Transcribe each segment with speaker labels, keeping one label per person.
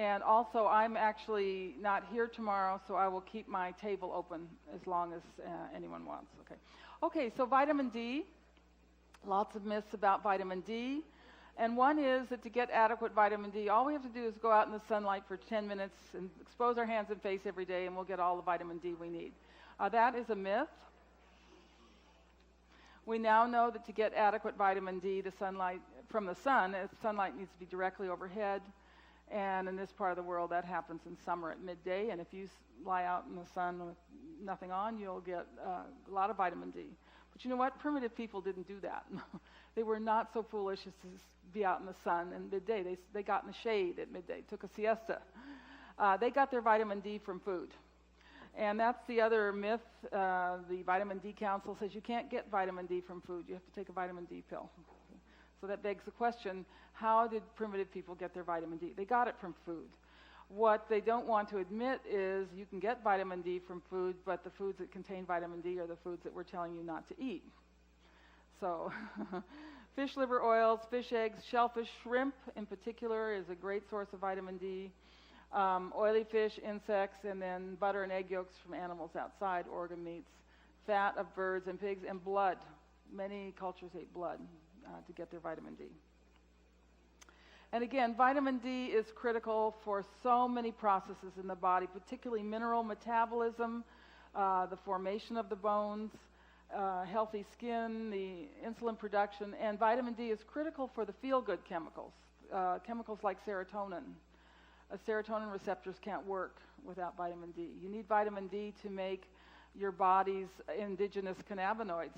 Speaker 1: And also, I'm actually not here tomorrow, so I will keep my table open as long as anyone wants. Okay, so vitamin D, lots of myths about vitamin D. And one is that to get adequate vitamin D, all we have to do is go out in the sunlight for 10 minutes and expose our hands and face every day, and we'll get all the vitamin D we need. That is a myth. We now know that to get adequate vitamin D, the sunlight from the sun, sunlight needs to be directly overhead. And in this part of the world, that happens in summer at midday. And if you lie out in the sun with nothing on, you'll get a lot of vitamin D. But you know what? Primitive people didn't do that. They were not so foolish as to be out in the sun at midday. They got in the shade at midday, took a siesta. They got their vitamin D from food. And that's the other myth. The Vitamin D Council says you can't get vitamin D from food. You have to take a vitamin D pill. So that begs the question, how did primitive people get their vitamin D? They got it from food. What they don't want to admit is you can get vitamin D from food, but the foods that contain vitamin D are the foods that we're telling you not to eat. So fish liver oils, fish eggs, shellfish, shrimp in particular is a great source of vitamin D. Oily fish, insects, and then butter and egg yolks from animals outside, organ meats, fat of birds and pigs, and blood. Many cultures ate blood to get their vitamin D. And again, vitamin D is critical for so many processes in the body, particularly mineral metabolism, the formation of the bones, healthy skin, the insulin production, and vitamin D is critical for the feel-good chemicals, chemicals like serotonin. Serotonin receptors can't work without vitamin D. You need vitamin D to make your body's indigenous cannabinoids.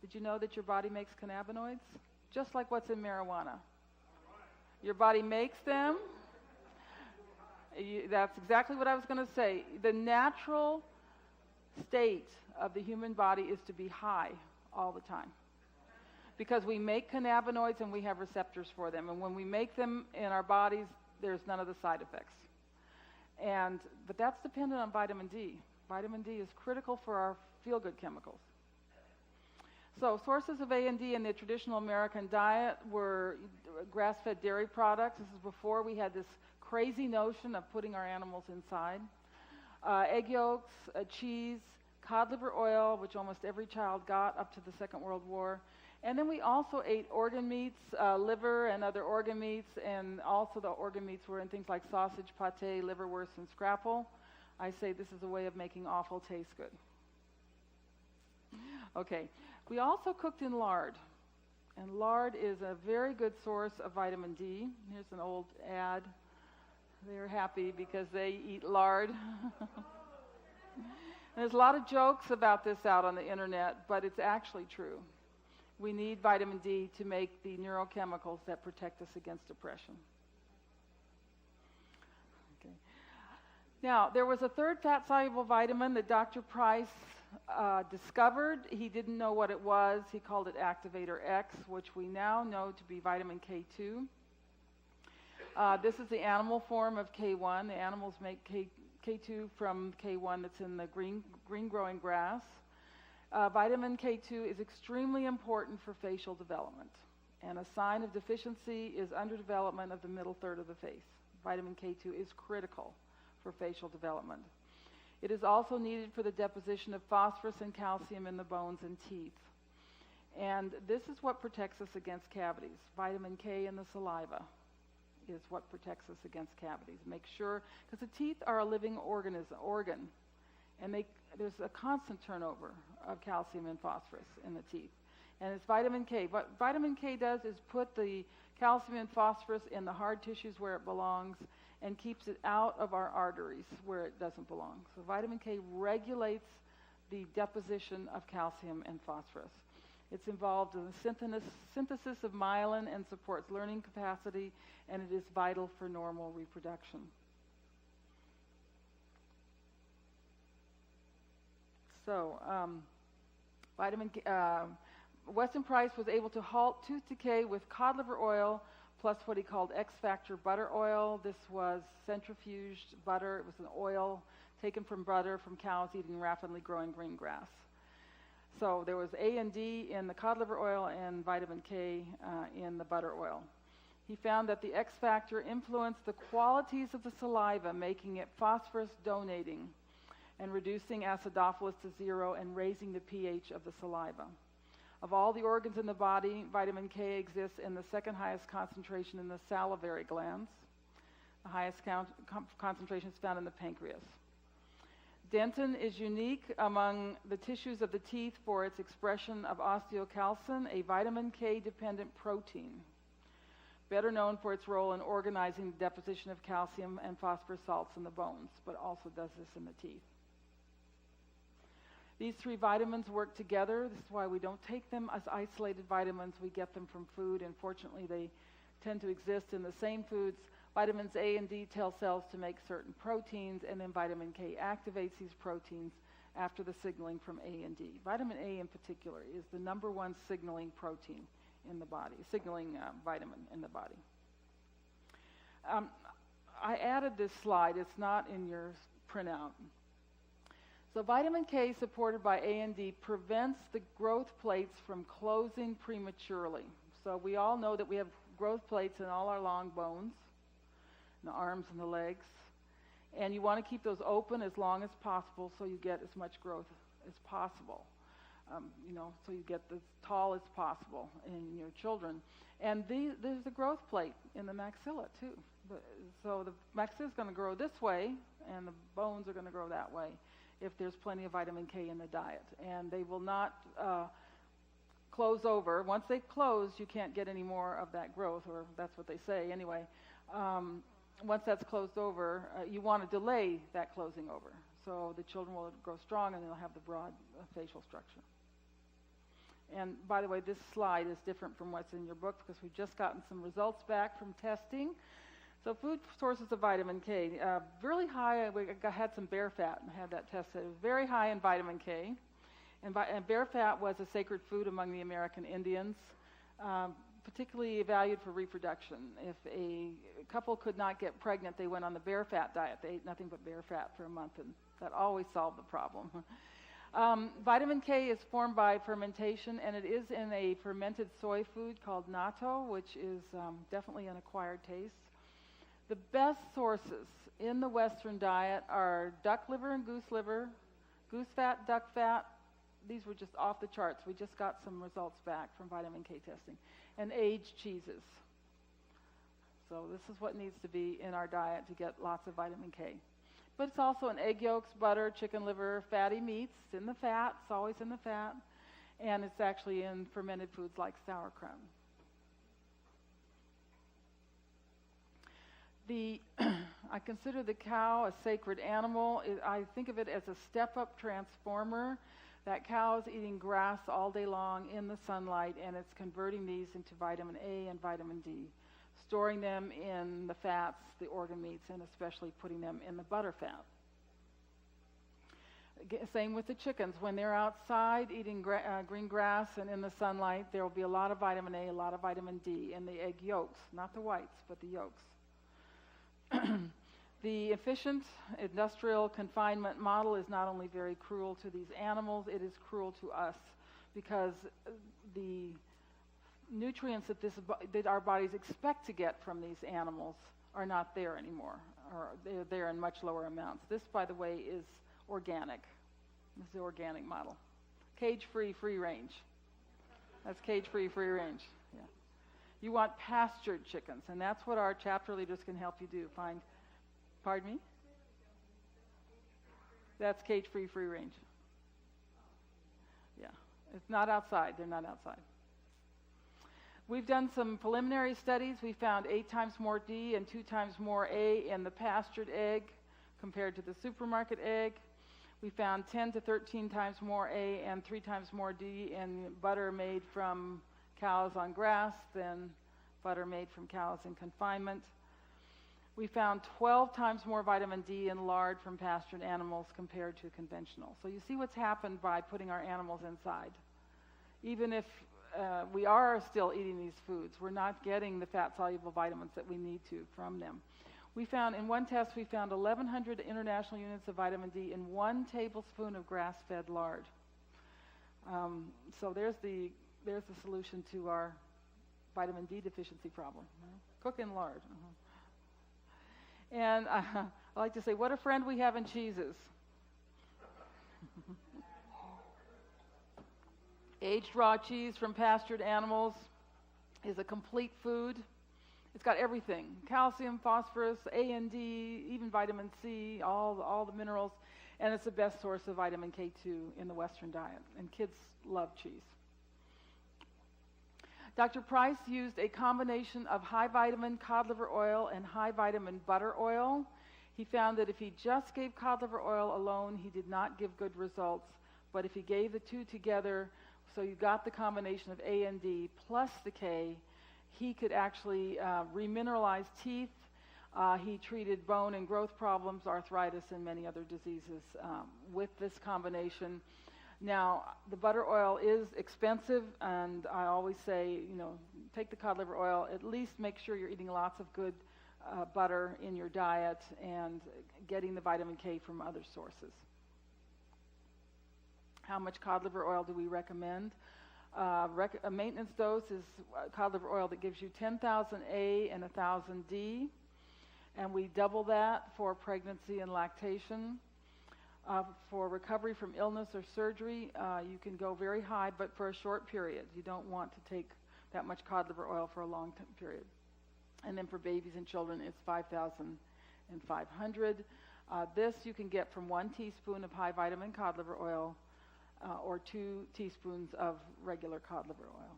Speaker 1: Did you know that your body makes cannabinoids? Just like what's in marijuana. Your body makes them. That's exactly what I was going to say. The natural state of the human body is to be high all the time. Because we make cannabinoids and we have receptors for them. And when we make them in our bodies, there's none of the side effects. But that's dependent on vitamin D. Vitamin D is critical for our feel-good chemicals. So sources of A and D in the traditional American diet were grass-fed dairy products. This is before we had this crazy notion of putting our animals inside. Egg yolks, cheese, cod liver oil, which almost every child got up to the Second World War. And then we also ate organ meats, liver and other organ meats, and also the organ meats were in things like sausage, pate, liverwurst, and scrapple. I say this is a way of making offal taste good. Okay, we also cooked in lard, and lard is a very good source of vitamin D. Here's an old ad. They're happy because they eat lard. And there's a lot of jokes about this out on the internet, but it's actually true. We need vitamin D to make the neurochemicals that protect us against depression. Okay. Now, there was a third fat-soluble vitamin that Dr. Price discovered. He didn't know what it was. He called it Activator X, which we now know to be vitamin K2. This is the animal form of K1. The animals make K2 from K1 that's in the green-growing grass. Vitamin K2 is extremely important for facial development, and a sign of deficiency is underdevelopment of the middle third of the face. Vitamin K2 is critical for facial development. It is also needed for the deposition of phosphorus and calcium in the bones and teeth. And this is what protects us against cavities. Vitamin K in the saliva is what protects us against cavities. Make sure, because the teeth are a living organ, and there's a constant turnover of calcium and phosphorus in the teeth. And it's vitamin K. What vitamin K does is put the calcium and phosphorus in the hard tissues where it belongs and keeps it out of our arteries where it doesn't belong. So vitamin K regulates the deposition of calcium and phosphorus. It's involved in the synthesis of myelin and supports learning capacity, and it is vital for normal reproduction. So, vitamin K, Weston Price was able to halt tooth decay with cod liver oil plus what he called X-factor butter oil. This was centrifuged butter. It was an oil taken from butter from cows eating rapidly growing green grass. So there was A and D in the cod liver oil and vitamin K in the butter oil. He found that the X factor influenced the qualities of the saliva, making it phosphorus donating and reducing acidophilus to 0 and raising the pH of the saliva. Of all the organs in the body, vitamin K exists in the second highest concentration in the salivary glands. The highest concentration is found in the pancreas. Dentin is unique among the tissues of the teeth for its expression of osteocalcin, a vitamin K-dependent protein, better known for its role in organizing the deposition of calcium and phosphorus salts in the bones, but also does this in the teeth. These three vitamins work together. This is why we don't take them as isolated vitamins. We get them from food, and fortunately they tend to exist in the same foods. Vitamins A and D tell cells to make certain proteins, and then vitamin K activates these proteins after the signaling from A and D. Vitamin A in particular is the #1 signaling protein in the body, signaling vitamin in the body. I added this slide. It's not in your printout. So vitamin K, supported by A and D, prevents the growth plates from closing prematurely. So we all know that we have growth plates in all our long bones, in the arms and the legs, and you want to keep those open as long as possible so you get as much growth as possible. So you get as tall as possible in your children. And there's a growth plate in the maxilla too. So the maxilla is going to grow this way, and the bones are going to grow that way if there's plenty of vitamin K in the diet. And they will not close over. Once they've closed, you can't get any more of that growth, or that's what they say anyway. Once that's closed over, you want to delay that closing over. So the children will grow strong and they'll have the broad facial structure. And by the way, this slide is different from what's in your book because we've just gotten some results back from testing. So food sources of vitamin K, really high. We had some bear fat and had that tested. It was very high in vitamin K. And bear fat was a sacred food among the American Indians, particularly valued for reproduction. If a couple could not get pregnant, they went on the bear fat diet. They ate nothing but bear fat for a month, and that always solved the problem. Vitamin K is formed by fermentation, and it is in a fermented soy food called natto, which is definitely an acquired taste. The best sources in the Western diet are duck liver and goose liver, goose fat, duck fat. These were just off the charts. We just got some results back from vitamin K testing. And aged cheeses. So this is what needs to be in our diet to get lots of vitamin K. But it's also in egg yolks, butter, chicken liver, fatty meats. It's in the fat. It's always in the fat. And it's actually in fermented foods like sauerkraut. I consider the cow a sacred animal. I think of it as a step-up transformer. That cow is eating grass all day long in the sunlight, and it's converting these into vitamin A and vitamin D, storing them in the fats, the organ meats, and especially putting them in the butter fat. Same with the chickens. When they're outside eating green grass and in the sunlight, there will be a lot of vitamin A, a lot of vitamin D in the egg yolks, not the whites, but the yolks. The efficient industrial confinement model is not only very cruel to these animals, it is cruel to us because the nutrients that our bodies expect to get from these animals are not there anymore, or they're there in much lower amounts. This, by the way, is organic. This is the organic model. Cage-free, free range. That's cage-free, free range. Yeah. You want pastured chickens, and that's what our chapter leaders can help you do. Pardon me? That's cage-free, free range. Yeah. It's not outside. They're not outside. We've done some preliminary studies. We found 8 times more D and 2 times more A in the pastured egg compared to the supermarket egg. We found 10 to 13 times more A and 3 times more D in butter made from cows on grass than butter made from cows in confinement. We found 12 times more vitamin D in lard from pastured animals compared to conventional. So you see what's happened by putting our animals inside. Even if we are still eating these foods, we're not getting the fat-soluble vitamins that we need to from them. We found, in one test, we found 1,100 international units of vitamin D in 1 tablespoon of grass-fed lard. So there's the solution to our vitamin D deficiency problem. Cook in lard. And I like to say, what a friend we have in cheeses. Aged raw cheese from pastured animals is a complete food. It's got everything: calcium, phosphorus, A and D, even vitamin C, all the minerals, and it's the best source of vitamin K2 in the Western diet, and kids love cheese. Dr. Price used a combination of high vitamin cod liver oil and high vitamin butter oil. He found that if he just gave cod liver oil alone, he did not give good results, but if he gave the two together, so you got the combination of A and D plus the K, he could actually remineralize teeth. He treated bone and growth problems, arthritis, and many other diseases with this combination. Now, the butter oil is expensive, and I always say, take the cod liver oil. At least make sure you're eating lots of good butter in your diet and getting the vitamin K from other sources. How much cod liver oil do we recommend? A maintenance dose is cod liver oil that gives you 10,000 A and 1,000 D, and we double that for pregnancy and lactation. For recovery from illness or surgery, you can go very high, but for a short period. You don't want to take that much cod liver oil for a long period. And then for babies and children, it's 5,500. This you can get from 1 teaspoon of high vitamin cod liver oil or 2 teaspoons of regular cod liver oil.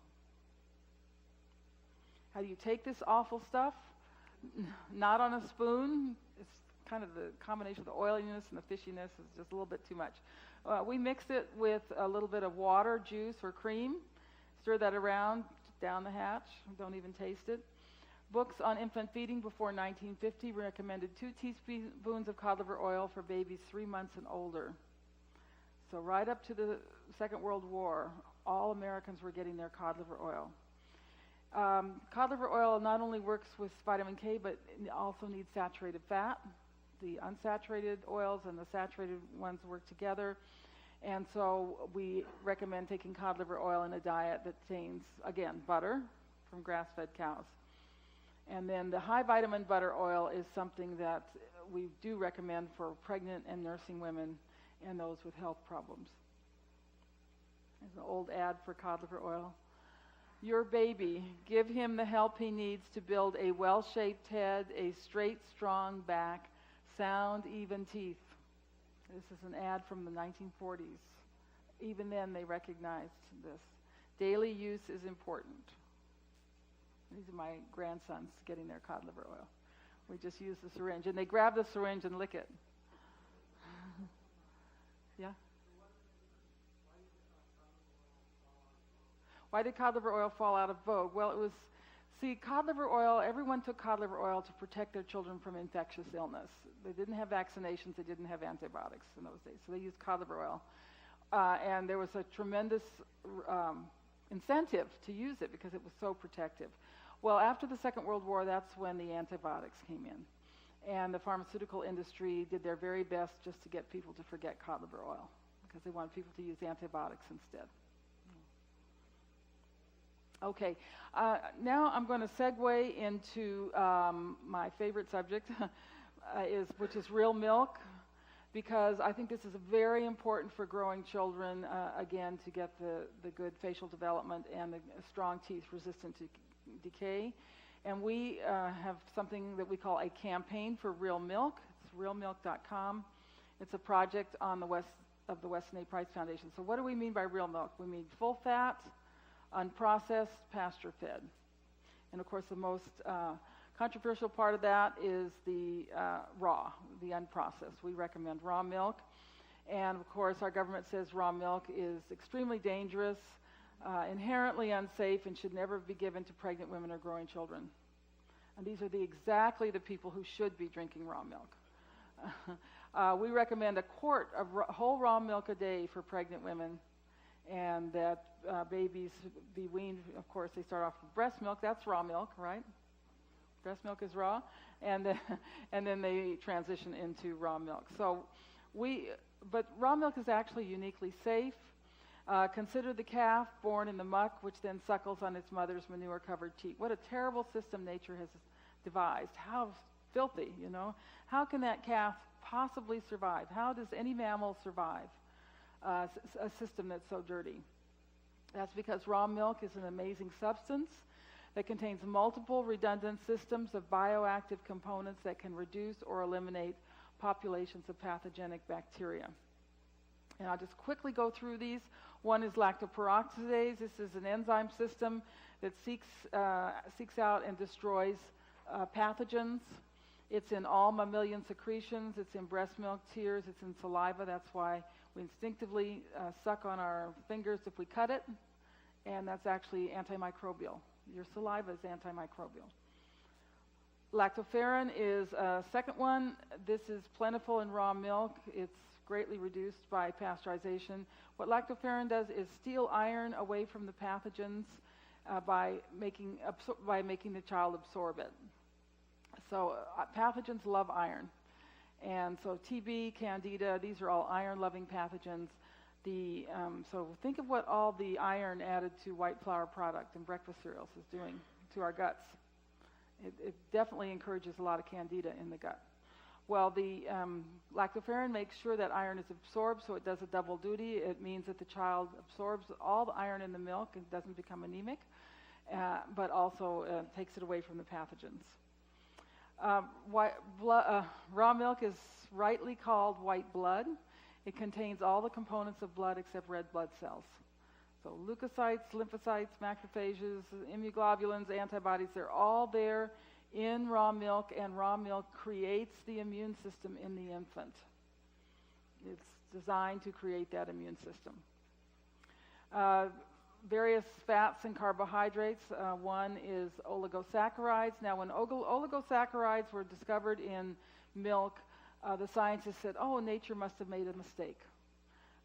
Speaker 1: How do you take this awful stuff? Not on a spoon. It's kind of the combination of the oiliness and the fishiness is just a little bit too much. We mix it with a little bit of water, juice, or cream. Stir that around, down the hatch. Don't even taste it. Books on infant feeding before 1950 recommended 2 teaspoons of cod liver oil for babies 3 months and older. So right up to the Second World War, all Americans were getting their cod liver oil. Cod liver oil not only works with vitamin K, but it also needs saturated fat. The unsaturated oils and the saturated ones work together. And so we recommend taking cod liver oil in a diet that contains, again, butter from grass-fed cows. And then the high vitamin butter oil is something that we do recommend for pregnant and nursing women and those with health problems. There's an old ad for cod liver oil. Your baby, give him the help he needs to build a well-shaped head, a straight, strong back, sound, even teeth. This is an ad from the 1940s. Even then, they recognized this. Daily use is important. These are my grandsons getting their cod liver oil. We just use the syringe, and they grab the syringe and lick it. Yeah? Why did cod liver oil fall out of vogue? Well, cod liver oil, everyone took cod liver oil to protect their children from infectious illness. They didn't have vaccinations, they didn't have antibiotics in those days, so they used cod liver oil. And there was a tremendous incentive to use it because it was so protective. Well, after the Second World War, that's when the antibiotics came in. And the pharmaceutical industry did their very best just to get people to forget cod liver oil because they wanted people to use antibiotics instead. Okay, now I'm going to segue into my favorite subject, which is real milk, because I think this is very important for growing children, again, to get the good facial development and the strong teeth resistant to decay. And we have something that we call a campaign for real milk. It's realmilk.com. It's a project on the Weston A. Price Foundation. So what do we mean by real milk? We mean full fat, unprocessed, pasture-fed. And of course, the most controversial part of that is the raw, the unprocessed. We recommend raw milk. And of course, our government says raw milk is extremely dangerous, inherently unsafe, and should never be given to pregnant women or growing children. And these are exactly the people who should be drinking raw milk. We recommend a quart of whole raw milk a day for pregnant women, and that babies be weaned. Of course, they start off with breast milk. That's raw milk, right? Breast milk is raw, and then they transition into raw milk. But raw milk is actually uniquely safe. Consider the calf born in the muck, which then suckles on its mother's manure-covered teat. What a terrible system nature has devised. How filthy, you know. How can that calf possibly survive? How does any mammal survive a system that's so dirty? That's because raw milk is an amazing substance that contains multiple redundant systems of bioactive components that can reduce or eliminate populations of pathogenic bacteria. And I'll just quickly go through these. One is lactoperoxidase. This is an enzyme system that seeks out and destroys pathogens. It's in all mammalian secretions. It's in breast milk, tears. It's in saliva. That's why we instinctively suck on our fingers if we cut it. And that's actually antimicrobial. Your saliva is antimicrobial. Lactoferrin is a second one. This is plentiful in raw milk. It's greatly reduced by pasteurization. What lactoferrin does is steal iron away from the pathogens by making the child absorb it. So pathogens love iron. And so TB, Candida, these are all iron-loving pathogens. So think of what all the iron added to white flour product and breakfast cereals is doing to our guts. It definitely encourages a lot of Candida in the gut. Well, the lactoferrin makes sure that iron is absorbed, so it does a double duty. It means that the child absorbs all the iron in the milk and doesn't become anemic, but also takes it away from the pathogens. Raw milk is rightly called white blood. It contains all the components of blood except red blood cells. So leukocytes, lymphocytes, macrophages, immunoglobulins, antibodies, they're all there in raw milk, and raw milk creates the immune system in the infant. It's designed to create that immune system. Various fats and carbohydrates. One is oligosaccharides. Now, when oligosaccharides were discovered in milk, the scientists said, oh, nature must have made a mistake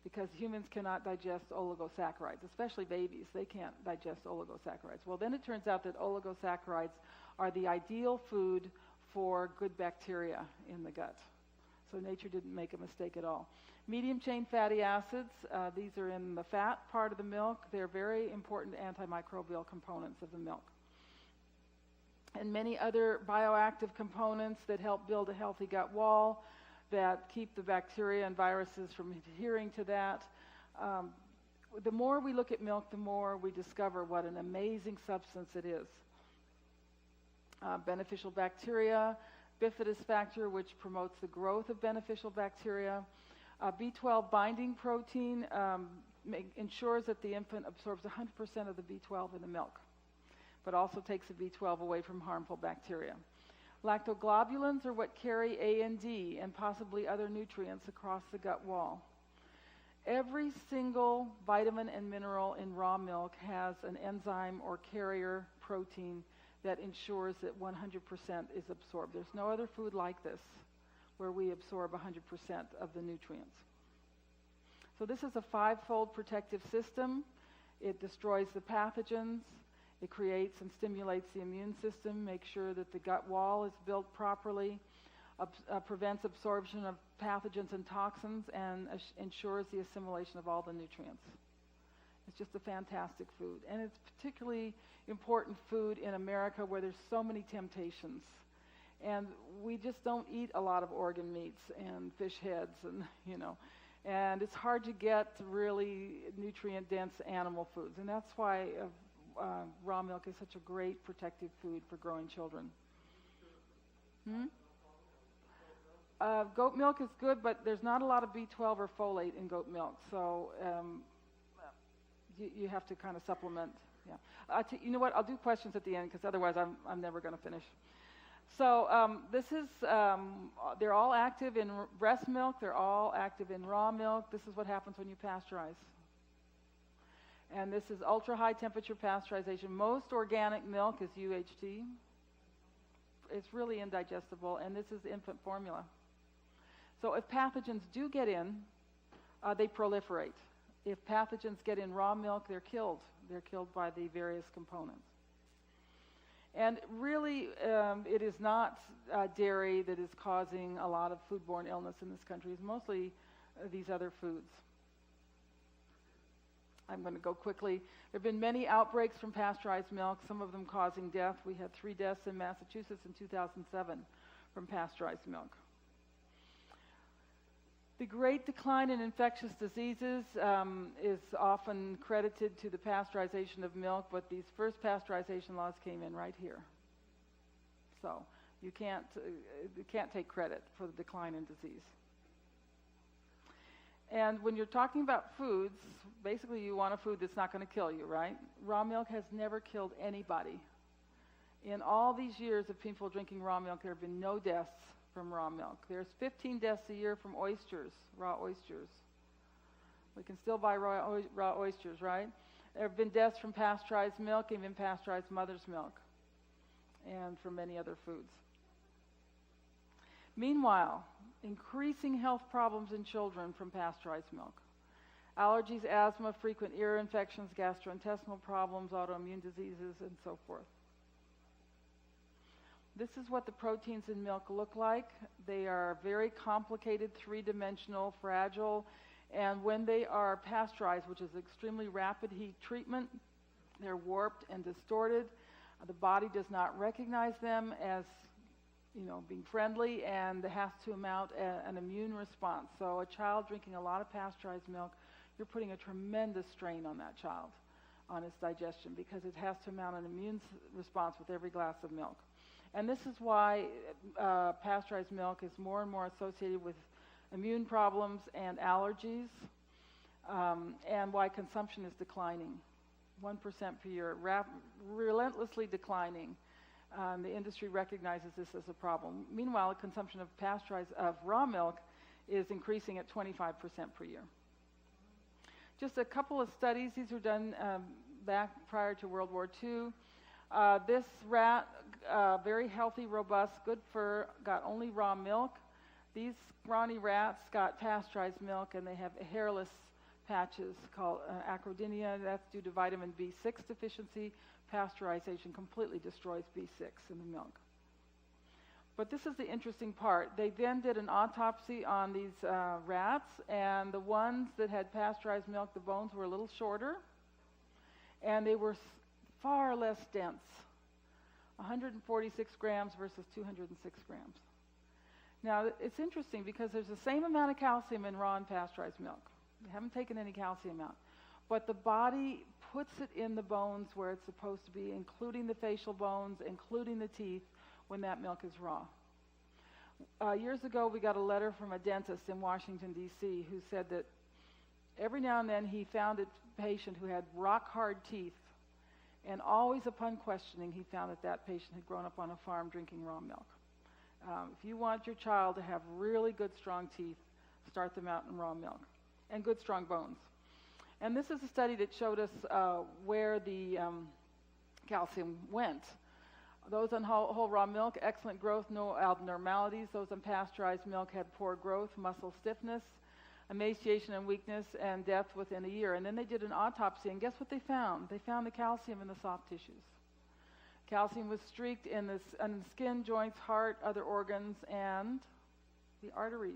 Speaker 1: because humans cannot digest oligosaccharides, especially babies. They can't digest oligosaccharides. Well, then it turns out that oligosaccharides are the ideal food for good bacteria in the gut. So nature didn't make a mistake at all. Medium-chain fatty acids, these are in the fat part of the milk. They're very important antimicrobial components of the milk. And many other bioactive components that help build a healthy gut wall, that keep the bacteria and viruses from adhering to that. The more we look at milk, the more we discover what an amazing substance it is. Beneficial bacteria, bifidus factor, which promotes the growth of beneficial bacteria. B12 binding protein ensures that the infant absorbs 100% of the B12 in the milk, but also takes the B12 away from harmful bacteria. Lactoglobulins are what carry A and D and possibly other nutrients across the gut wall. Every single vitamin and mineral in raw milk has an enzyme or carrier protein that ensures that 100% is absorbed. There's no other food like this where we absorb 100% of the nutrients. So this is a five-fold protective system. It destroys the pathogens. It creates and stimulates the immune system, makes sure that the gut wall is built properly, prevents absorption of pathogens and toxins, and ensures the assimilation of all the nutrients. It's just a fantastic food. And it's particularly important food in America where there's so many temptations. And we just don't eat a lot of organ meats and fish heads and it's hard to get really nutrient-dense animal foods. And that's why raw milk is such a great protective food for growing children. Goat milk is good, but there's not a lot of B12 or folate in goat milk, so you have to kind of supplement. Yeah. You know what? I'll do questions at the end because otherwise I'm never going to finish. So this is, they're all active in breast milk. They're all active in raw milk. This is what happens when you pasteurize. And this is ultra-high temperature pasteurization. Most organic milk is UHT. It's really indigestible, and this is infant formula. So if pathogens do get in, they proliferate. If pathogens get in raw milk, they're killed. They're killed by the various components. And really, it is not dairy that is causing a lot of foodborne illness in this country. It's mostly these other foods. I'm going to go quickly. There have been many outbreaks from pasteurized milk, some of them causing death. We had 3 deaths in Massachusetts in 2007 from pasteurized milk. The great decline in infectious diseases is often credited to the pasteurization of milk, but these first pasteurization laws came in right here. So you can't take credit for the decline in disease. And when you're talking about foods, basically you want a food that's not going to kill you, right? Raw milk has never killed anybody. In all these years of people drinking raw milk, there have been no deaths from raw milk. There's 15 deaths a year from oysters, raw oysters. We can still buy raw oysters, right? There have been deaths from pasteurized milk, even pasteurized mother's milk, and from many other foods. Meanwhile, increasing health problems in children from pasteurized milk. Allergies, asthma, frequent ear infections, gastrointestinal problems, autoimmune diseases, and so forth. This is what the proteins in milk look like. They are very complicated, 3-dimensional, fragile, and when they are pasteurized, which is extremely rapid heat treatment, they're warped and distorted. The body does not recognize them as being friendly, and it has to mount an immune response. So a child drinking a lot of pasteurized milk, you're putting a tremendous strain on that child, on its digestion, because it has to mount an immune response with every glass of milk. And this is why pasteurized milk is more and more associated with immune problems and allergies, and why consumption is declining, 1% per year, relentlessly declining. The industry recognizes this as a problem. Meanwhile, consumption of raw milk is increasing at 25% per year. Just a couple of studies. These were done back prior to World War II. This rat, very healthy, robust, good fur, got only raw milk. These scrawny rats got pasteurized milk, and they have hairless patches called acrodynia. That's due to vitamin B6 deficiency. Pasteurization completely destroys B6 in the milk. But this is the interesting part. They then did an autopsy on these rats, and the ones that had pasteurized milk, the bones were a little shorter, and they were far less dense, 146 grams versus 206 grams. Now, it's interesting because there's the same amount of calcium in raw and pasteurized milk. They haven't taken any calcium out. But the body puts it in the bones where it's supposed to be, including the facial bones, including the teeth, when that milk is raw. Years ago, we got a letter from a dentist in Washington, D.C., who said that every now and then he found a patient who had rock-hard teeth, and always upon questioning, he found that that patient had grown up on a farm drinking raw milk. If you want your child to have really good, strong teeth, start them out in raw milk, and good, strong bones. And this is a study that showed us where the calcium went. Those on whole raw milk, excellent growth, no abnormalities. Those on pasteurized milk had poor growth, muscle stiffness, emaciation and weakness, and death within a year. And then they did an autopsy, and guess what they found? They found the calcium in the soft tissues. Calcium was streaked in the skin, joints, heart, other organs, and the arteries.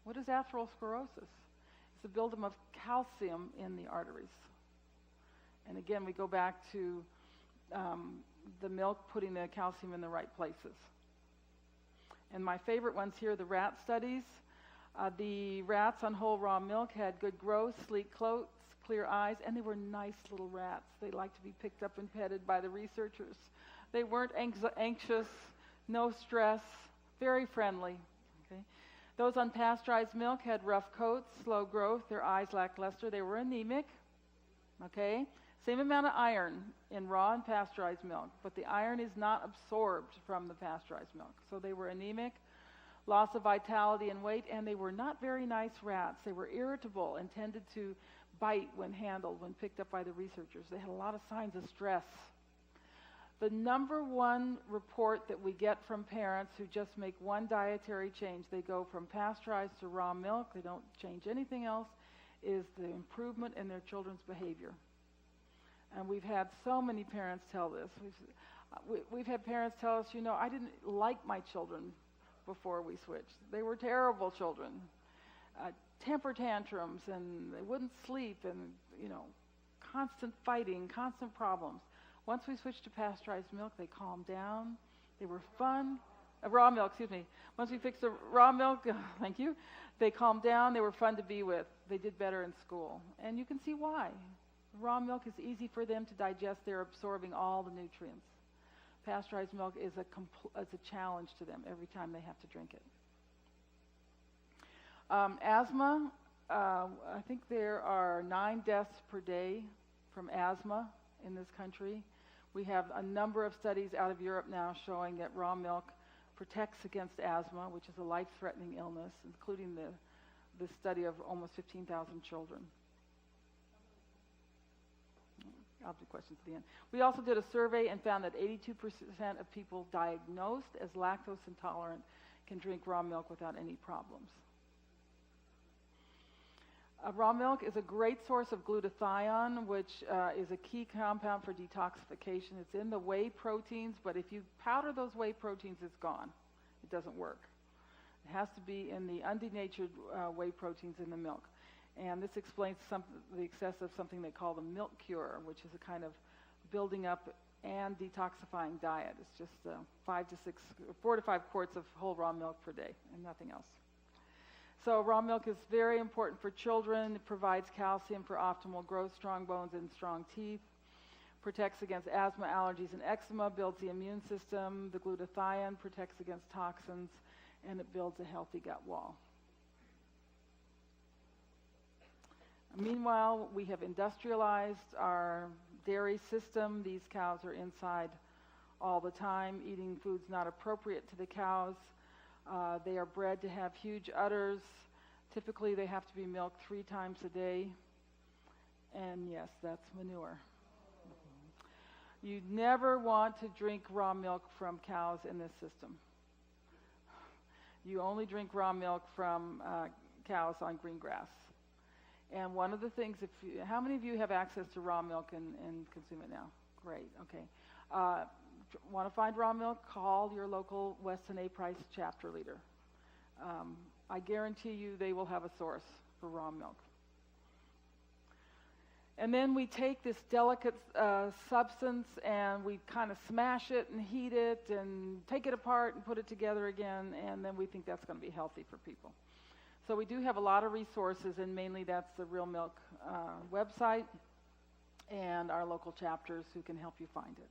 Speaker 1: What is atherosclerosis? The buildup of calcium in the arteries. And again, we go back to the milk putting the calcium in the right places. And my favorite ones here are the rat studies. The rats on whole raw milk had good growth, sleek coats, clear eyes, and they were nice little rats. They liked to be picked up and petted by the researchers. They weren't anxious, no stress, very friendly. Okay? Those on pasteurized milk had rough coats, slow growth, their eyes lackluster. They were anemic, okay? Same amount of iron in raw and pasteurized milk, but the iron is not absorbed from the pasteurized milk. So they were anemic, loss of vitality and weight, and they were not very nice rats. They were irritable and tended to bite when handled, when picked up by the researchers. They had a lot of signs of stress. The number one report that we get from parents who just make one dietary change, they go from pasteurized to raw milk, they don't change anything else, is the improvement in their children's behavior. And we've had so many parents tell this. We've had parents tell us, I didn't like my children before we switched. They were terrible children. temper tantrums, and they wouldn't sleep, and constant fighting, constant problems. Once we switched to pasteurized milk, they calmed down. They were fun. Raw milk, excuse me. Once we fixed the raw milk, thank you, they calmed down. They were fun to be with. They did better in school. And you can see why. Raw milk is easy for them to digest. They're absorbing all the nutrients. Pasteurized milk is a challenge to them every time they have to drink it. Asthma, I think there are 9 deaths per day from asthma in this country. We have a number of studies out of Europe now showing that raw milk protects against asthma, which is a life-threatening illness, including the study of almost 15,000 children. I'll do questions at the end. We also did a survey and found that 82% of people diagnosed as lactose intolerant can drink raw milk without any problems. Raw milk is a great source of glutathione, which is a key compound for detoxification. It's in the whey proteins, but if you powder those whey proteins, it's gone. It doesn't work. It has to be in the undenatured whey proteins in the milk. And this explains the excess of something they call the milk cure, which is a kind of building up and detoxifying diet. It's just 4 to 5 quarts of whole raw milk per day and nothing else. So raw milk is very important for children. It provides calcium for optimal growth, strong bones, and strong teeth. Protects against asthma, allergies, and eczema. Builds the immune system. The glutathione protects against toxins, and it builds a healthy gut wall. Meanwhile, we have industrialized our dairy system. These cows are inside all the time, eating foods not appropriate to the cows. They are bred to have huge udders. Typically, they have to be milked 3 times a day. And yes, that's manure. You never want to drink raw milk from cows in this system. You only drink raw milk from cows on green grass. And one of the things, how many of you have access to raw milk and consume it now? Great, okay. Want to find raw milk? Call your local Weston A. Price chapter leader. I guarantee you they will have a source for raw milk. And then we take this delicate substance and we kind of smash it and heat it and take it apart and put it together again, and then we think that's going to be healthy for people. So we do have a lot of resources, and mainly that's the Real Milk website and our local chapters who can help you find it.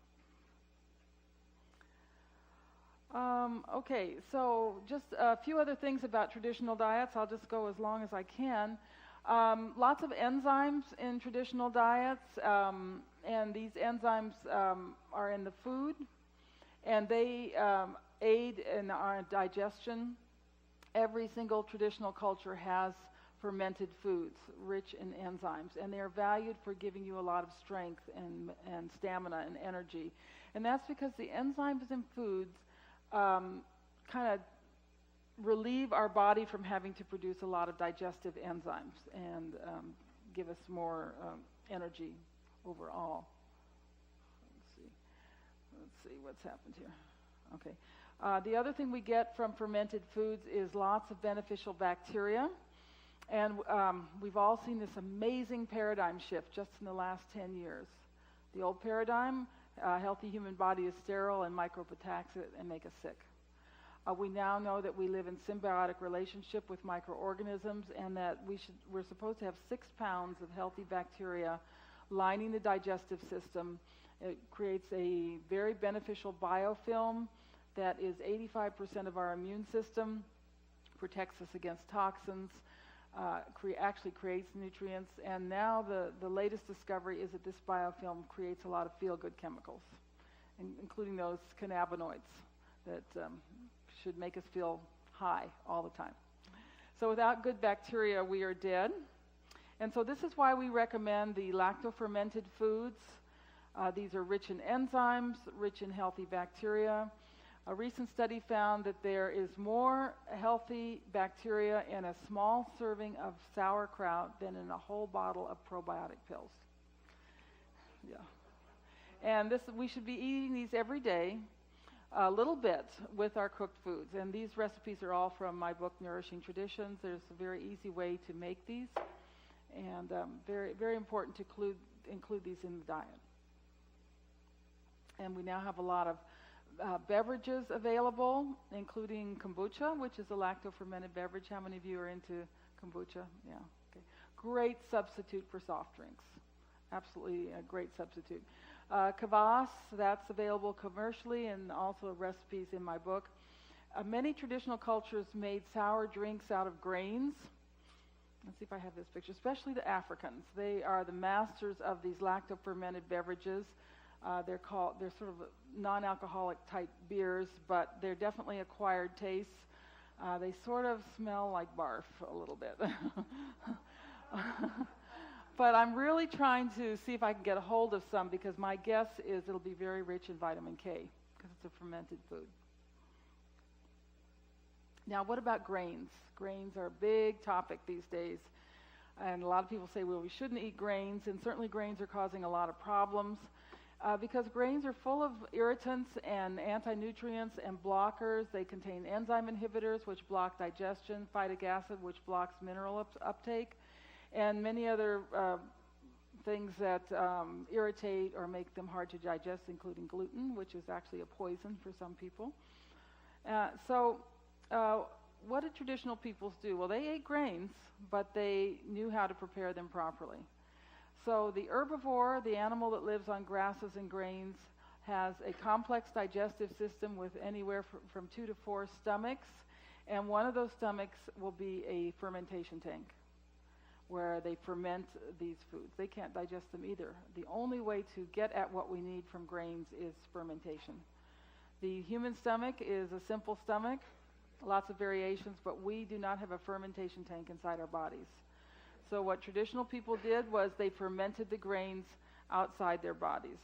Speaker 1: Okay, so just a few other things about traditional diets. I'll just go as long as I can. Lots of enzymes in traditional diets, and these enzymes are in the food, and they aid in our digestion. Every single traditional culture has fermented foods rich in enzymes, and they are valued for giving you a lot of strength and stamina and energy. And that's because the enzymes in foods kind of relieve our body from having to produce a lot of digestive enzymes and give us more energy overall. Let's see what's happened here. Okay. The other thing we get from fermented foods is lots of beneficial bacteria. And we've all seen this amazing paradigm shift just in the last 10 years. The old paradigm, a healthy human body is sterile and microbes attack it and make us sick. We now know that we live in symbiotic relationship with microorganisms, and that we're supposed to have 6 pounds of healthy bacteria lining the digestive system. It creates a very beneficial biofilm that is 85% of our immune system, protects us against toxins, actually creates nutrients, and now the latest discovery is that this biofilm creates a lot of feel-good chemicals, including those cannabinoids that should make us feel high all the time. So without good bacteria, we are dead. And so this is why we recommend the lacto-fermented foods. These are rich in enzymes, rich in healthy bacteria. A recent study found that there is more healthy bacteria in a small serving of sauerkraut than in a whole bottle of probiotic pills. Yeah. And we should be eating these every day. a little bit with our cooked foods. And these recipes are all from my book, Nourishing Traditions. There's a very easy way to make these, and very, very important to include these in the diet. And we now have a lot of beverages available, including kombucha, which is a lacto-fermented beverage. How many of you are into kombucha? Yeah, okay. Great substitute for soft drinks. Absolutely a great substitute. Kvass, that's available commercially and also recipes in my book. Many traditional cultures made sour drinks out of grains. Let's see if I have this picture, especially the Africans. They are the masters of these lacto-fermented beverages. They're sort of non-alcoholic type beers, but they're definitely acquired tastes. They sort of smell like barf a little bit. But I'm really trying to see if I can get a hold of some, because my guess is it'll be very rich in vitamin K, because it's a fermented food. Now, what about grains? Grains are a big topic these days. And a lot of people say, well, we shouldn't eat grains, and certainly grains are causing a lot of problems. Because grains are full of irritants and anti-nutrients and blockers. They contain enzyme inhibitors, which block digestion, phytic acid, which blocks mineral uptake, and many other things that irritate or make them hard to digest, including gluten, which is actually a poison for some people. What did traditional peoples do? Well, they ate grains, but they knew how to prepare them properly. So the herbivore, the animal that lives on grasses and grains, has a complex digestive system with anywhere from 2 to 4 stomachs, and one of those stomachs will be a fermentation tank where they ferment these foods. They can't digest them either. The only way to get at what we need from grains is fermentation. The human stomach is a simple stomach, lots of variations, but we do not have a fermentation tank inside our bodies. So what traditional people did was they fermented the grains outside their bodies.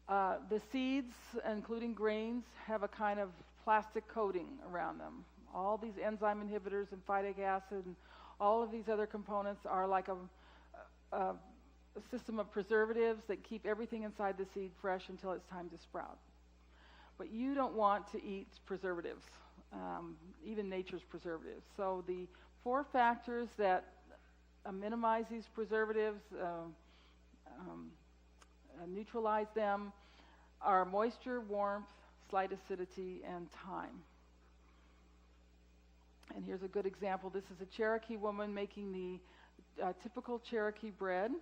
Speaker 1: The seeds, including grains, have a kind of plastic coating around them. All these enzyme inhibitors and phytic acid and all of these other components are like a system of preservatives that keep everything inside the seed fresh until it's time to sprout. But you don't want to eat preservatives, even nature's preservatives. So the 4 factors that minimize these preservatives, neutralize them, are moisture, warmth, slight acidity, and time. And here's a good example. This is a Cherokee woman making the typical Cherokee bread,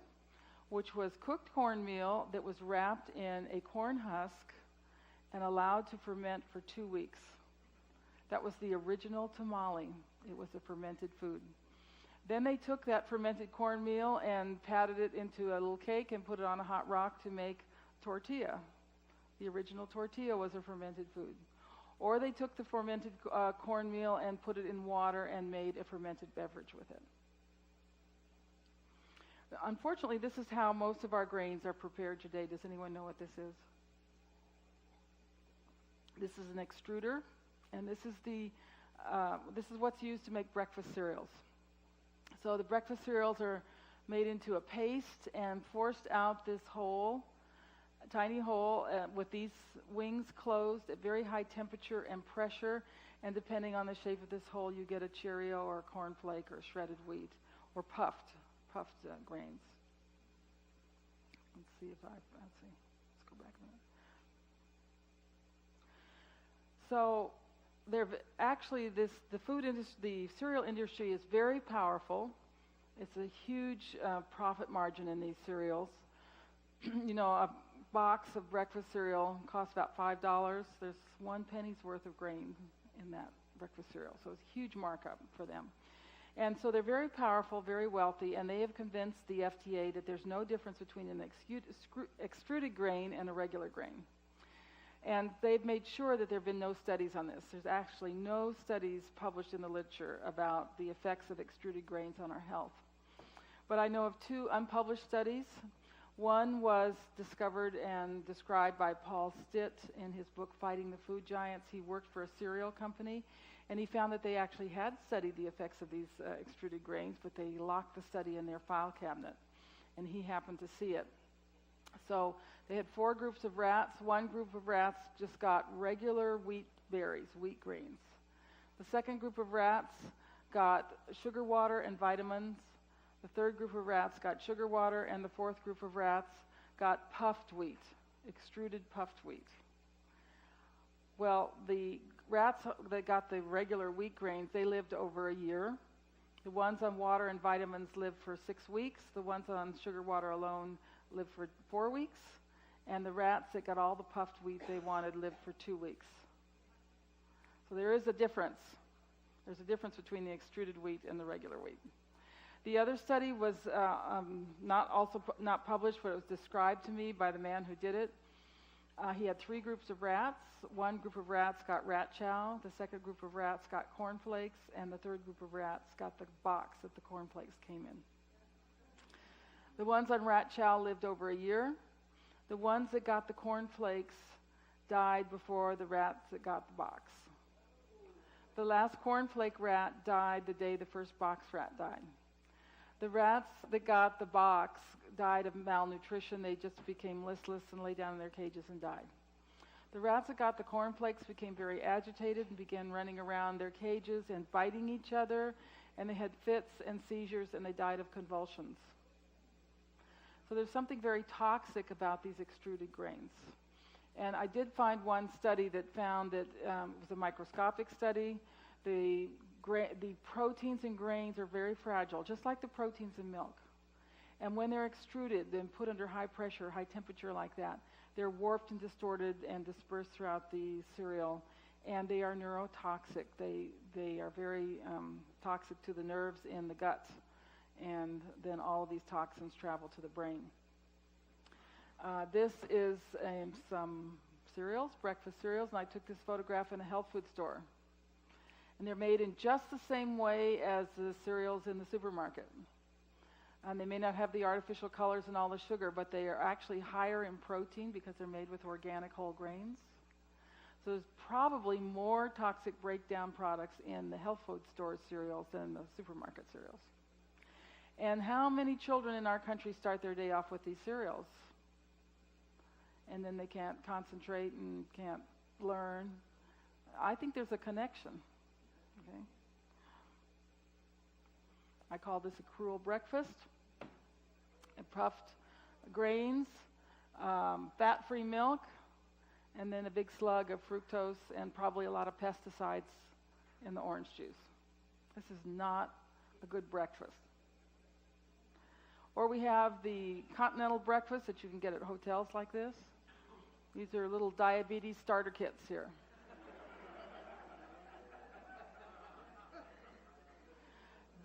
Speaker 1: which was cooked cornmeal that was wrapped in a corn husk and allowed to ferment for 2 weeks. That was the original tamale. It was a fermented food. Then they took that fermented cornmeal and patted it into a little cake and put it on a hot rock to make tortilla. The original tortilla was a fermented food. Or they took the fermented cornmeal and put it in water and made a fermented beverage with it. Unfortunately, this is how most of our grains are prepared today. Does anyone know what this is? This is an extruder, and this is what's used to make breakfast cereals. So the breakfast cereals are made into a paste and forced out this hole, a tiny hole, with these wings closed at very high temperature and pressure. And depending on the shape of this hole, you get a Cheerio or a cornflake or shredded wheat or puffed grains. Let's see. Let's go back a minute. So the cereal industry is very powerful. It's a huge profit margin in these cereals. You know, a box of breakfast cereal costs about $5. There's 1 penny's worth of grain in that breakfast cereal. So it's a huge markup for them. And so they're very powerful, very wealthy, and they have convinced the FDA that there's no difference between an extruded grain and a regular grain. And they've made sure that there have been no studies on this. There's actually no studies published in the literature about the effects of extruded grains on our health. But I know of 2 unpublished studies. One was discovered and described by Paul Stitt in his book, Fighting the Food Giants. He worked for a cereal company, and he found that they actually had studied the effects of these extruded grains, but they locked the study in their file cabinet, and he happened to see it. So They had 4 groups of rats. One group of rats just got regular wheat berries, wheat grains. The second group of rats got sugar water and vitamins. The third group of rats got sugar water, and the fourth group of rats got puffed wheat, extruded puffed wheat. Well, the rats that got the regular wheat grains, they lived over a year. The ones on water and vitamins lived for 6 weeks. The ones on sugar water alone lived for 4 weeks. And the rats that got all the puffed wheat they wanted lived for 2 weeks. So there is a difference. There's a difference between the extruded wheat and the regular wheat. The other study was not published, but it was described to me by the man who did it. He had 3 groups of rats. One group of rats got rat chow, the second group of rats got cornflakes, and the third group of rats got the box that the cornflakes came in. The ones on rat chow lived over a year. The ones that got the cornflakes died before the rats that got the box. The last cornflake rat died the day the first box rat died. The rats that got the box died of malnutrition. They just became listless and lay down in their cages and died. The rats that got the cornflakes became very agitated and began running around their cages and biting each other, and they had fits and seizures, and they died of convulsions. So there's something very toxic about these extruded grains. And I did find one study that found that it was a microscopic study. The proteins in grains are very fragile, just like the proteins in milk. And when they're extruded and put under high pressure, high temperature like that, they're warped and distorted and dispersed throughout the cereal, and they are neurotoxic. They are very toxic to the nerves in the gut, and then all of these toxins travel to the brain. This is some cereals, breakfast cereals, and I took this photograph in a health food store. And they're made in just the same way as the cereals in the supermarket. And they may not have the artificial colors and all the sugar, but they are actually higher in protein because they're made with organic whole grains. So there's probably more toxic breakdown products in the health food store cereals than the supermarket cereals. And how many children in our country start their day off with these cereals? And then they can't concentrate and can't learn. I think there's a connection. Okay. I call this a cruel breakfast. Puffed grains, fat-free milk, and then a big slug of fructose and probably a lot of pesticides in the orange juice. This is not a good breakfast. Or we have the continental breakfast that you can get at hotels like this. These are little diabetes starter kits here.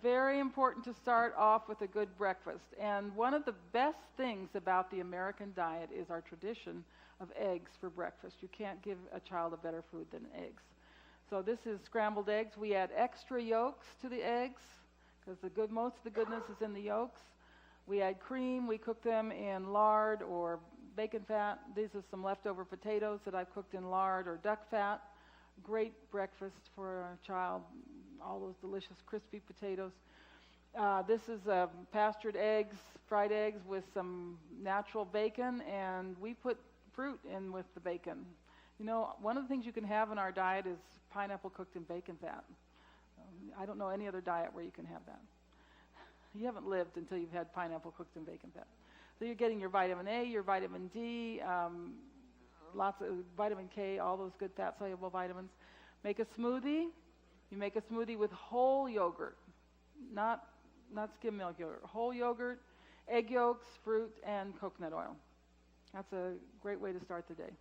Speaker 1: Very important to start off with a good breakfast. And one of the best things about the American diet is our tradition of eggs for breakfast. You can't give a child a better food than eggs. So this is scrambled eggs. We add extra yolks to the eggs because most of the goodness is in the yolks. We add cream. We cook them in lard or bacon fat. These are some leftover potatoes that I've cooked in lard or duck fat. Great breakfast for a child. All those delicious crispy potatoes. This is pastured eggs, fried eggs with some natural bacon, and we put fruit in with the bacon. You know, one of the things you can have in our diet is pineapple cooked in bacon fat. I don't know any other diet where you can have that. You haven't lived until you've had pineapple cooked in bacon fat. So you're getting your vitamin A, your vitamin D, lots of vitamin K, all those good fat-soluble vitamins. Make a smoothie. You make a smoothie with whole yogurt, not skim milk yogurt. Whole yogurt, egg yolks, fruit, and coconut oil. That's a great way to start the day.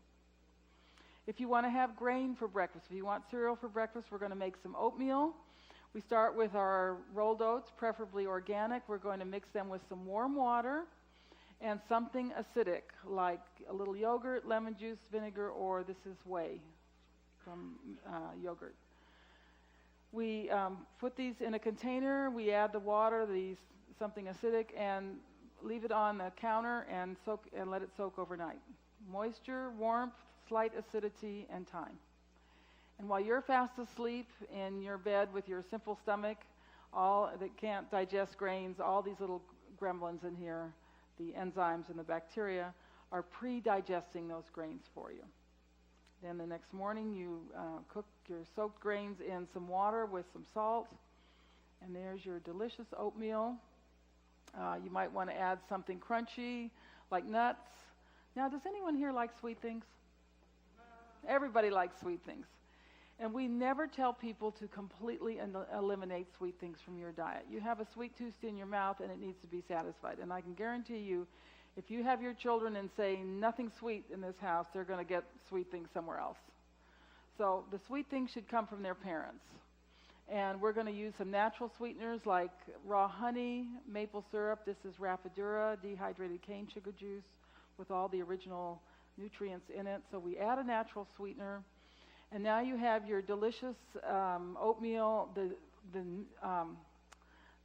Speaker 1: If you want to have grain for breakfast, if you want cereal for breakfast, we're going to make some oatmeal. We start with our rolled oats, preferably organic. We're going to mix them with some warm water and something acidic, like a little yogurt, lemon juice, vinegar, or this is whey from yogurt. We put these in a container. We add the water, something acidic, and leave it on the counter and let it soak overnight. Moisture, warmth, slight acidity, and time. And while you're fast asleep in your bed with your simple stomach, all that can't digest grains, all these little gremlins in here, the enzymes and the bacteria, are pre-digesting those grains for you. Then the next morning you cook your soaked grains in some water with some salt, and there's your delicious oatmeal. You might want to add something crunchy like nuts. Now, does anyone here like sweet things? Everybody likes sweet things. And we never tell people to completely eliminate sweet things from your diet. You have a sweet tooth in your mouth and it needs to be satisfied. And I can guarantee you, if you have your children and say nothing sweet in this house, they're going to get sweet things somewhere else. So the sweet things should come from their parents. And we're going to use some natural sweeteners like raw honey, maple syrup. This is Rapadura, dehydrated cane sugar juice with all the original nutrients in it. So we add a natural sweetener. And now you have your delicious oatmeal.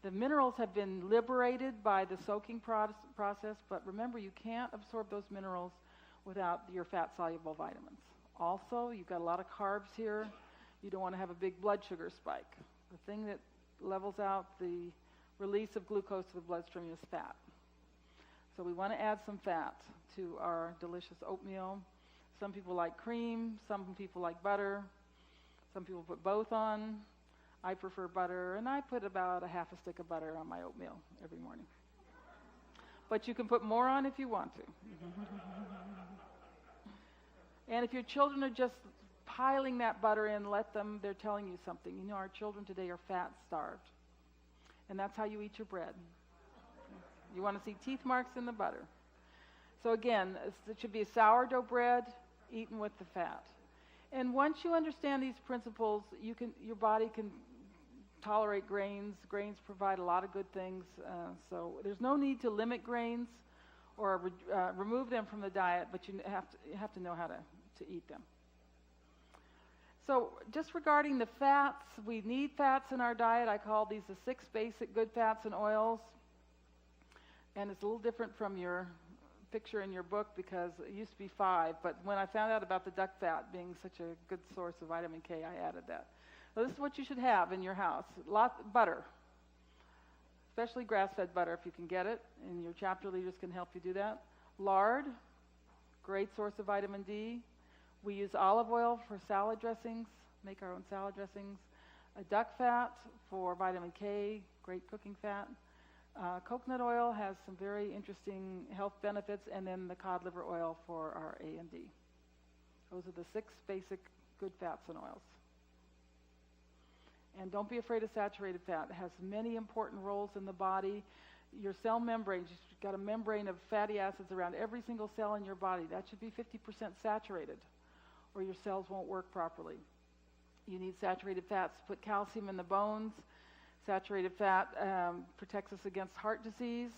Speaker 1: The minerals have been liberated by the soaking process, but remember, you can't absorb those minerals without your fat-soluble vitamins. Also, you've got a lot of carbs here. You don't want to have a big blood sugar spike. The thing that levels out the release of glucose to the bloodstream is fat. So we want to add some fat to our delicious oatmeal. Some people like cream, some people like butter, some people put both on. I prefer butter, and I put about a half a stick of butter on my oatmeal every morning. But you can put more on if you want to. And if your children are just piling that butter in, let them, they're telling you something. You know, our children today are fat starved. And that's how you eat your bread. You want to see teeth marks in the butter. So again, it should be a sourdough bread eaten with the fat. And once you understand these principles, your body can tolerate grains. Grains provide a lot of good things. So there's no need to limit grains or remove them from the diet, but you have to know how to eat them. So just regarding the fats, we need fats in our diet. I call these the 6 basic good fats and oils. And it's a little different from your picture in your book because it used to be 5, but when I found out about the duck fat being such a good source of vitamin K, I added that. So this is what you should have in your house. Butter, especially grass-fed butter if you can get it, and your chapter leaders can help you do that. Lard, great source of vitamin D. We use olive oil for salad dressings, make our own salad dressings. A duck fat for vitamin K, great cooking fat. Coconut oil has some very interesting health benefits, and then the cod liver oil for our A and D. Those are the 6 basic good fats and oils. And don't be afraid of saturated fat. It has many important roles in the body. Your cell membrane, you've got a membrane of fatty acids around every single cell in your body. That should be 50% saturated, or your cells won't work properly. You need saturated fats to put calcium in the bones. Saturated fat protects us against heart disease.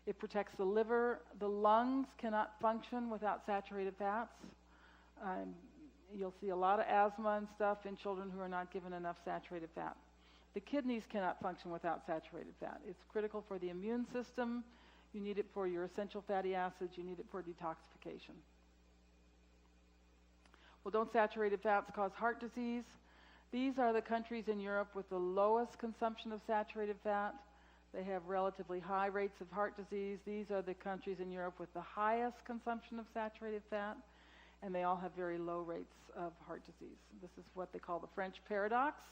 Speaker 1: It protects the liver. The lungs cannot function without saturated fats. You'll see a lot of asthma and stuff in children who are not given enough saturated fat. The kidneys cannot function without saturated fat. It's critical for the immune system. You need it for your essential fatty acids. You need it for detoxification. Well, don't saturated fats cause heart disease? These are the countries in Europe with the lowest consumption of saturated fat. They have relatively high rates of heart disease. These are the countries in Europe with the highest consumption of saturated fat, and they all have very low rates of heart disease. This is what they call the French paradox.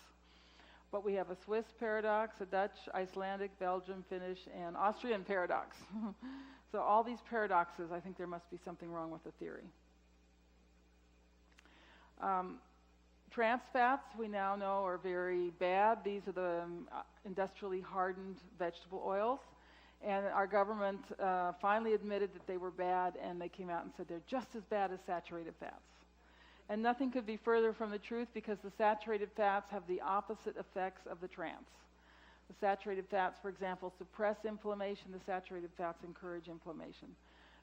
Speaker 1: But we have a Swiss paradox, a Dutch, Icelandic, Belgian, Finnish, and Austrian paradox. So all these paradoxes, I think there must be something wrong with the theory. Trans fats, we now know, are very bad. These are the industrially hardened vegetable oils. And our government finally admitted that they were bad, and they came out and said they're just as bad as saturated fats. And nothing could be further from the truth, because the saturated fats have the opposite effects of the trans. The saturated fats, for example, suppress inflammation. The saturated fats encourage inflammation.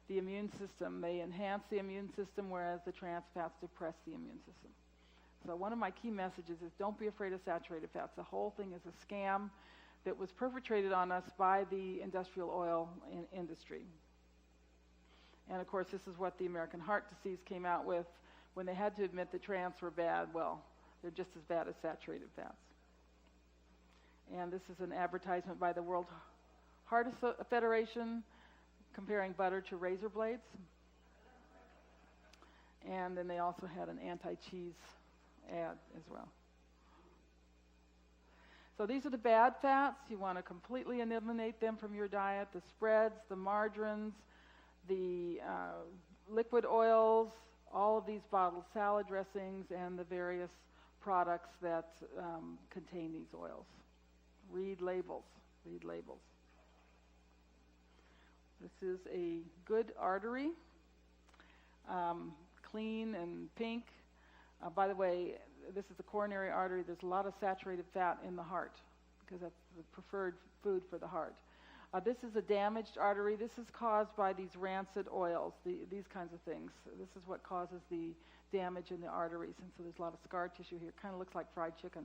Speaker 1: The immune system, they enhance the immune system, whereas the trans fats depress the immune system. So one of my key messages is don't be afraid of saturated fats. The whole thing is a scam that was perpetrated on us by the industrial oil industry. And of course, this is what the American Heart Disease came out with when they had to admit that trans were bad. Well, they're just as bad as saturated fats. And this is an advertisement by the World Heart Federation comparing butter to razor blades. And then they also had an anti-cheese ad as well. So these are the bad fats. You want to completely eliminate them from your diet. The spreads, the margarines, the liquid oils, all of these bottled salad dressings, and the various products that contain these oils. Read labels. Read labels. This is a good artery, clean and pink. By the way, this is the coronary artery. There's a lot of saturated fat in the heart because that's the preferred food for the heart. This is a damaged artery. This is caused by these rancid oils, these kinds of things. This is what causes the damage in the arteries, and so there's a lot of scar tissue here. It kind of looks like fried chicken.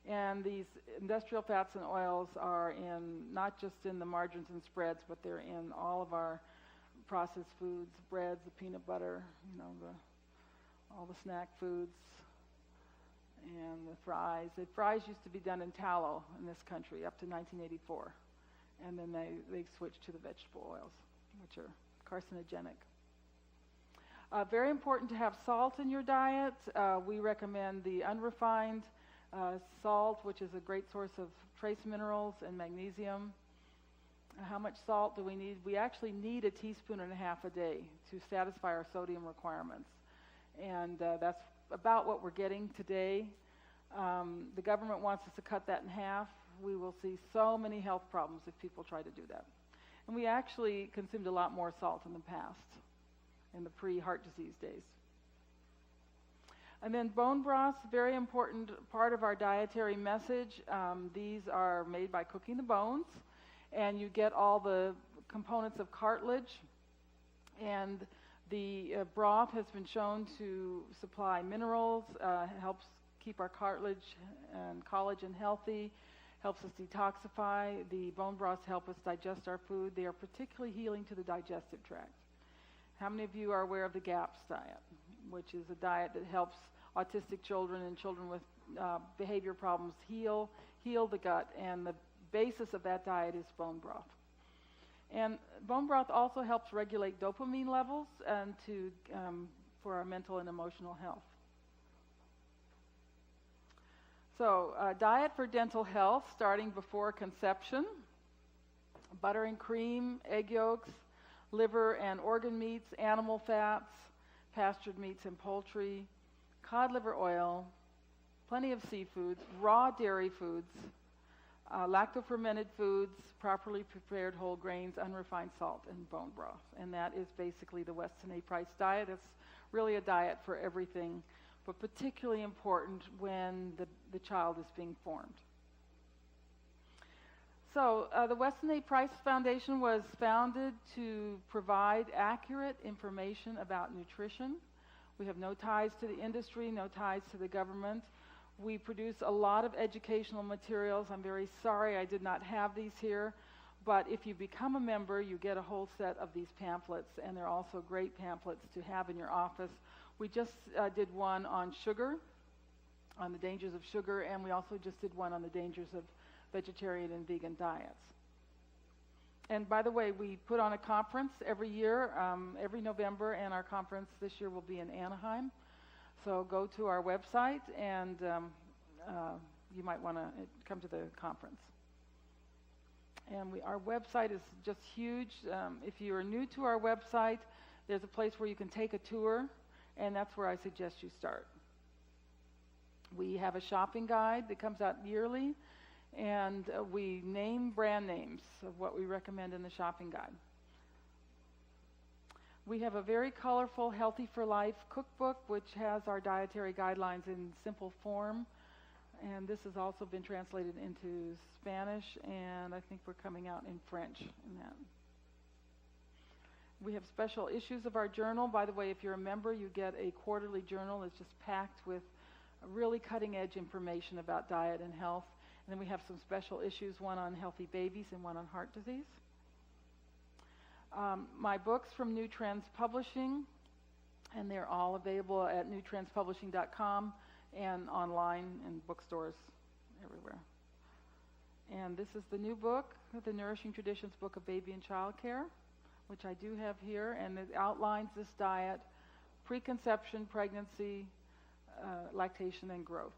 Speaker 1: And these industrial fats and oils are not just in the margarines and spreads, but they're in all of our processed foods, breads, the peanut butter, all the snack foods, and the fries. The fries used to be done in tallow in this country up to 1984. And then they switched to the vegetable oils, which are carcinogenic. Very important to have salt in your diet. We recommend the unrefined salt, which is a great source of trace minerals and magnesium. How much salt do we need? We actually need 1.5 teaspoons a day to satisfy our sodium requirements. And that's about what we're getting today. The government wants us to cut that in half. We will see so many health problems if people try to do that. And we actually consumed a lot more salt in the past, in the pre-heart disease days. And then bone broths, very important part of our dietary message. These are made by cooking the bones, and you get all the components of cartilage. And the broth has been shown to supply minerals, helps keep our cartilage and collagen healthy, helps us detoxify. The bone broths help us digest our food. They are particularly healing to the digestive tract. How many of you are aware of the GAPS diet, which is a diet that helps autistic children and children with behavior problems heal the gut, and the basis of that diet is bone broth. And bone broth also helps regulate dopamine levels and for our mental and emotional health. So, diet for dental health, starting before conception: butter and cream, egg yolks, liver and organ meats, animal fats, pastured meats and poultry, cod liver oil, plenty of seafood, raw dairy foods, lacto-fermented foods, properly prepared whole grains, unrefined salt, and bone broth. And that is basically the Weston A. Price diet. It's really a diet for everything, but particularly important when the child is being formed. So the Weston A. Price Foundation was founded to provide accurate information about nutrition. We have no ties to the industry, no ties to the government. We produce a lot of educational materials. I'm very sorry I did not have these here, but if you become a member, you get a whole set of these pamphlets, and they're also great pamphlets to have in your office. We just did one on sugar, on the dangers of sugar, and we also just did one on the dangers of vegetarian and vegan diets. And by the way, we put on a conference every year, every November, and our conference this year will be in Anaheim. So go to our website, and you might want to come to the conference. And our website is just huge. If you are new to our website, there's a place where you can take a tour, and that's where I suggest you start. We have a shopping guide that comes out yearly, and we name brand names of what we recommend in the shopping guide. We have a very colorful Healthy for Life cookbook, which has our dietary guidelines in simple form. And this has also been translated into Spanish, and I think we're coming out in French in that. We have special issues of our journal. By the way, if you're a member, you get a quarterly journal. It's just packed with really cutting-edge information about diet and health. And then we have some special issues, one on healthy babies and one on heart disease. My books from New Trends Publishing, and they're all available at newtrendspublishing.com and online in bookstores everywhere. And this is the new book, the Nourishing Traditions Book of Baby and Child Care. which I do have here, and it outlines this diet: preconception, pregnancy, lactation, and growth.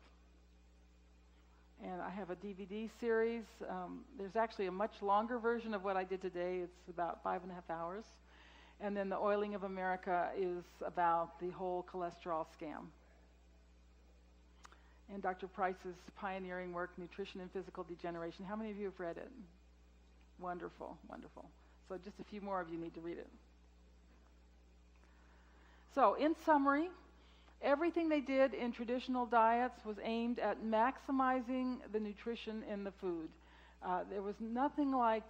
Speaker 1: And I have a DVD series. There's actually a much longer version of what I did today. It's about 5.5 hours. And then The Oiling of America is about the whole cholesterol scam. And Dr. Price's pioneering work, Nutrition and Physical Degeneration. How many of you have read it? Wonderful, wonderful. So just a few more of you need to read it. So in summary, everything they did in traditional diets was aimed at maximizing the nutrition in the food. There was nothing like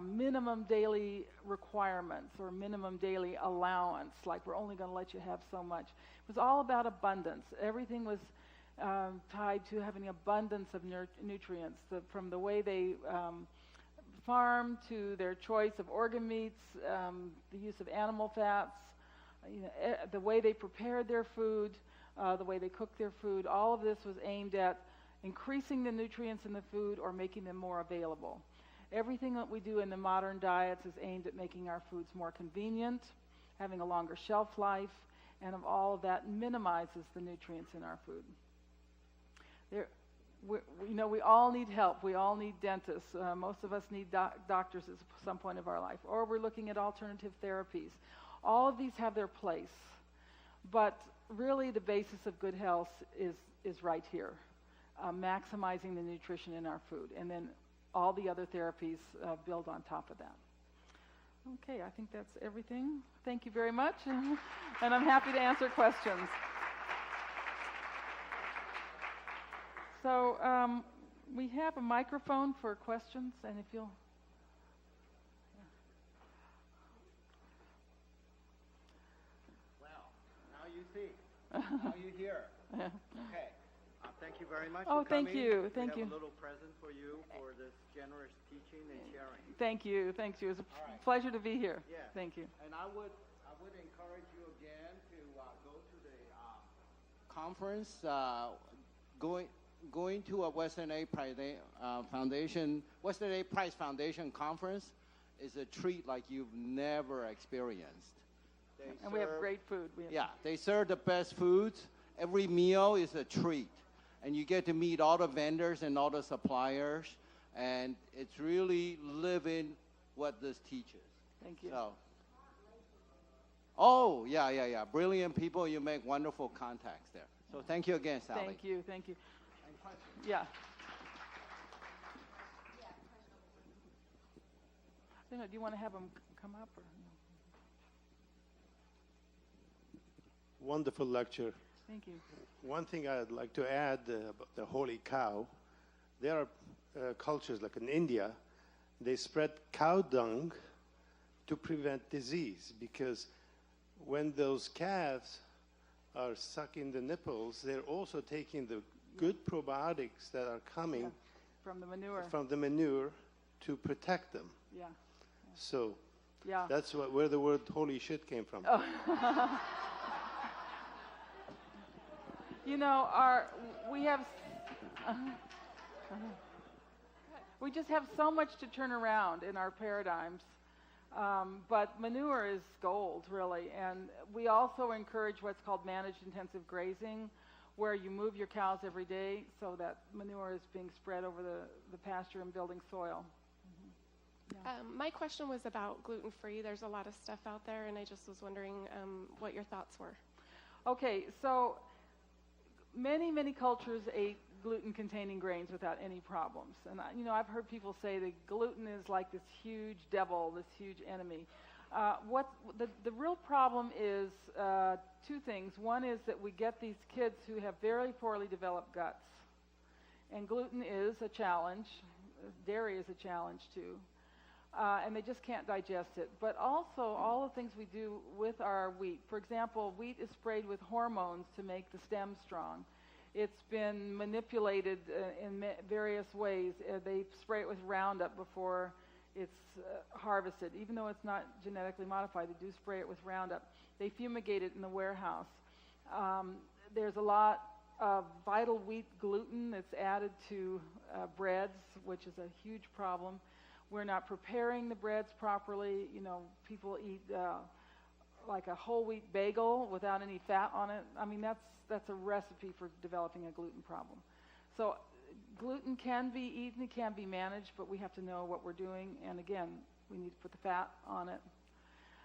Speaker 1: minimum daily requirements or minimum daily allowance, like we're only going to let you have so much. It was all about abundance. Everything was tied to having abundance of nutrients, from the way they farmed to their choice of organ meats, the use of animal fats, the way they prepared their food, the way they cooked their food. All of this was aimed at increasing the nutrients in the food or making them more available. Everything that we do in the modern diets is aimed at making our foods more convenient, having a longer shelf life, and of all of that minimizes the nutrients in our food. We all need help. We all need dentists. Most of us need doctors at some point of our life. Or we're looking at alternative therapies. All of these have their place. But really the basis of good health is right here, maximizing the nutrition in our food. And then all the other therapies build on top of that. Okay, I think that's everything. Thank you very much. And I'm happy to answer questions. So we have a microphone for questions, and if you'll...
Speaker 2: Well, now you see. Now you hear. Okay. Thank you very much
Speaker 1: for coming.
Speaker 2: Thank you.
Speaker 1: Thank you.
Speaker 2: We have a little present for you for this generous teaching and sharing.
Speaker 1: Thank you. Thank you. It's a pleasure to be here.
Speaker 2: Yeah.
Speaker 1: Thank you.
Speaker 2: And I would encourage you again to go to the conference. Going to a Western Aid Price Foundation conference is a treat like you've never experienced.
Speaker 1: We have great food.
Speaker 2: They serve the best foods. Every meal is a treat. And you get to meet all the vendors and all the suppliers. And it's really living what this teaches.
Speaker 1: Thank you.
Speaker 2: Yeah. Brilliant people. You make wonderful contacts there. So thank you again, Sally.
Speaker 1: Thank you. Yeah. Do you want to have them come up? Or no?
Speaker 3: Wonderful lecture.
Speaker 1: Thank you.
Speaker 3: One thing I'd like to add about the holy cow, there are cultures like in India, they spread cow dung to prevent disease, because when those calves are sucking the nipples, they're also taking the good probiotics that are coming
Speaker 1: from the
Speaker 3: manure to protect them.
Speaker 1: Yeah.
Speaker 3: So that's where the word holy shit came from.
Speaker 1: Oh. We just have so much to turn around in our paradigms. But manure is gold, really. And we also encourage what's called managed intensive grazing, where you move your cows every day so that manure is being spread over the pasture and building soil.
Speaker 4: Yeah. My question was about gluten-free. There's a lot of stuff out there, and I just was wondering what your thoughts were.
Speaker 1: Okay, so many cultures ate gluten-containing grains without any problems. And I've heard people say that gluten is like this huge devil, this huge enemy. The real problem is two things. One is that we get these kids who have very poorly developed guts. And gluten is a challenge. Dairy is a challenge too. And they just can't digest it. But also all the things we do with our wheat. For example, wheat is sprayed with hormones to make the stem strong. It's been manipulated in various ways. They spray it with Roundup before it's harvested. Even though it's not genetically modified, they do spray it with Roundup. They fumigate it in the warehouse. There's a lot of vital wheat gluten that's added to breads, which is a huge problem. We're not preparing the breads properly. You know, people eat like a whole wheat bagel without any fat on it. I mean, that's a recipe for developing a gluten problem. So gluten can be eaten, it can be managed, but we have to know what we're doing. And again, we need to put the fat on it.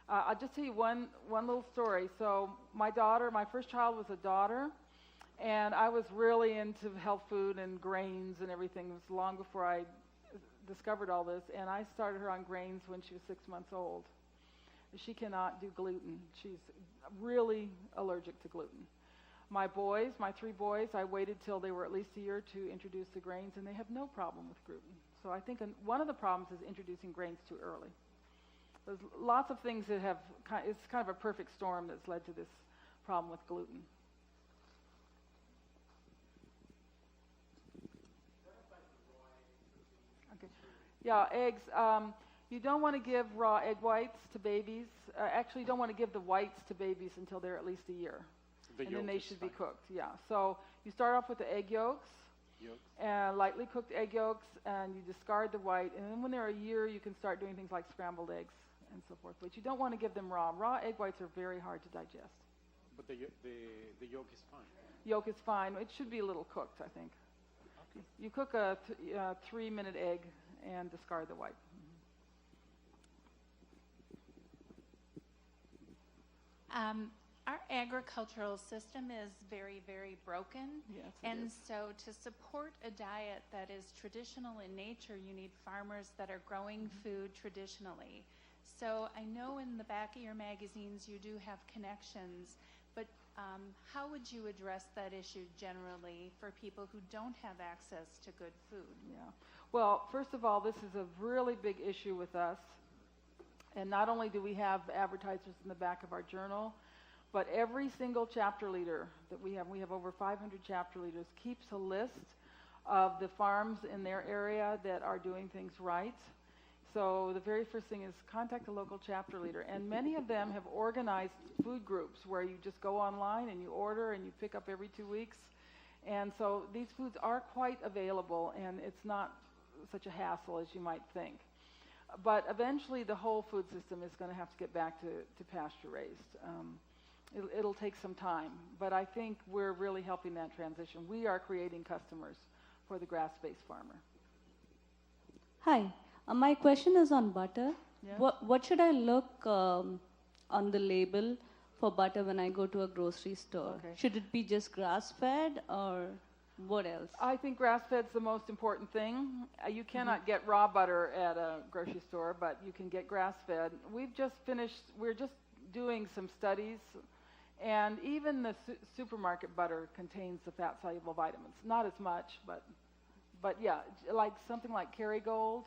Speaker 1: I'll just tell you one little story. So my first child was a daughter, and I was really into health food and grains and everything. It was long before I discovered all this, and I started her on grains when she was 6 months old. She cannot do gluten. She's really allergic to gluten. My 3 boys, I waited till they were at least a year to introduce the grains, and they have no problem with gluten. So I think one of the problems is introducing grains too early. There's lots of things that it's kind of a perfect storm that's led to this problem with gluten. Okay. Yeah, eggs. You don't want to give raw egg whites to babies. Actually, you don't want to give the whites to babies until they're at least a year. And then they should be cooked, yeah. So you start off with the egg yolks, lightly cooked egg yolks, and you discard the white. And then when they're a year, you can start doing things like scrambled eggs and so forth. But you don't want to give them raw. Raw egg whites are very hard to digest.
Speaker 5: But the yolk is fine.
Speaker 1: Yolk is fine. It should be a little cooked, I think. Okay. You cook a 3-minute egg and discard the white.
Speaker 6: Our agricultural system is very, very broken.
Speaker 1: Yes,
Speaker 6: and so to support a diet that is traditional in nature, you need farmers that are growing food traditionally. So I know in the back of your magazines you do have connections, but how would you address that issue generally for people who don't have access to good food?
Speaker 1: Yeah. Well, first of all, this is a really big issue with us. And not only do we have advertisements in the back of our journal, but every single chapter leader that we have over 500 chapter leaders, keeps a list of the farms in their area that are doing things right. So the very first thing is contact a local chapter leader. And many of them have organized food groups where you just go online and you order and you pick up every 2 weeks. And so these foods are quite available, and it's not such a hassle as you might think. But eventually the whole food system is going to have to get back to pasture-raised. It'll take some time, but I think we're really helping that transition. We are creating customers for the grass-based farmer.
Speaker 7: Hi, my question is on butter.
Speaker 1: Yeah.
Speaker 7: What should I look on the label for butter when I go to a grocery store?
Speaker 1: Okay.
Speaker 7: Should it be just grass-fed or what else?
Speaker 1: I think grass-fed's the most important thing. You cannot get raw butter at a grocery store, but you can get grass-fed. We're just doing some studies, and even the supermarket butter contains the fat-soluble vitamins. Not as much, but yeah, like something like Kerrygold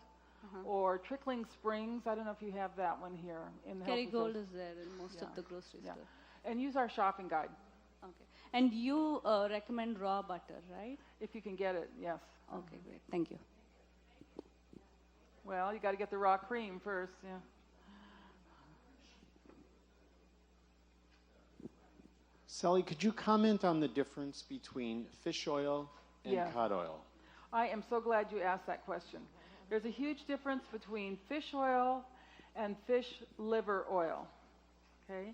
Speaker 1: or Trickling Springs. I don't know if you have that one here in the
Speaker 7: Kerrygold is there in most of the grocery stores.
Speaker 1: And use our shopping guide.
Speaker 7: Okay. And you recommend raw butter, right?
Speaker 1: If you can get it, yes.
Speaker 7: Okay, great. Thank you.
Speaker 1: Well, you got to get the raw cream first, yeah.
Speaker 8: Sally, could you comment on the difference between fish oil and cod oil?
Speaker 1: I am so glad you asked that question. There's a huge difference between fish oil and fish liver oil, okay?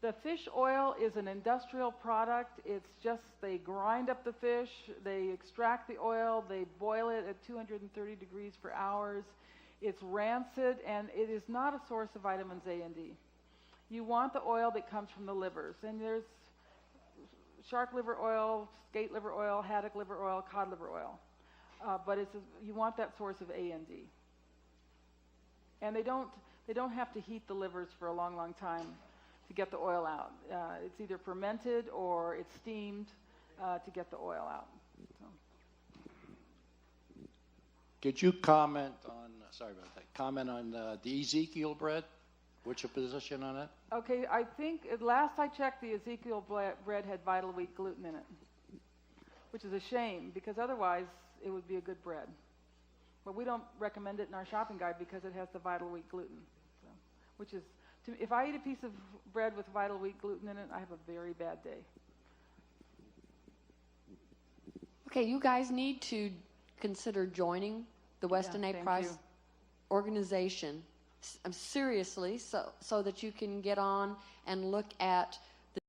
Speaker 1: The fish oil is an industrial product. It's just they grind up the fish, they extract the oil, they boil it at 230 degrees for hours. It's rancid, and it is not a source of vitamins A and D. You want the oil that comes from the livers, and there's shark liver oil, skate liver oil, haddock liver oil, cod liver oil. But you want that source of A and D. And they don't have to heat the livers for a long, long time to get the oil out. It's either fermented or it's steamed to get the oil out. So.
Speaker 5: Could you comment on the Ezekiel bread? What's your position on it?
Speaker 1: Okay, I think last I checked, the Ezekiel bread had vital wheat gluten in it, which is a shame because otherwise it would be a good bread. But we don't recommend it in our shopping guide because it has the vital wheat gluten, which is, if I eat a piece of bread with vital wheat gluten in it, I have a very bad day.
Speaker 9: Okay, you guys need to consider joining the Weston A. Price organization seriously, so that you can get on and look at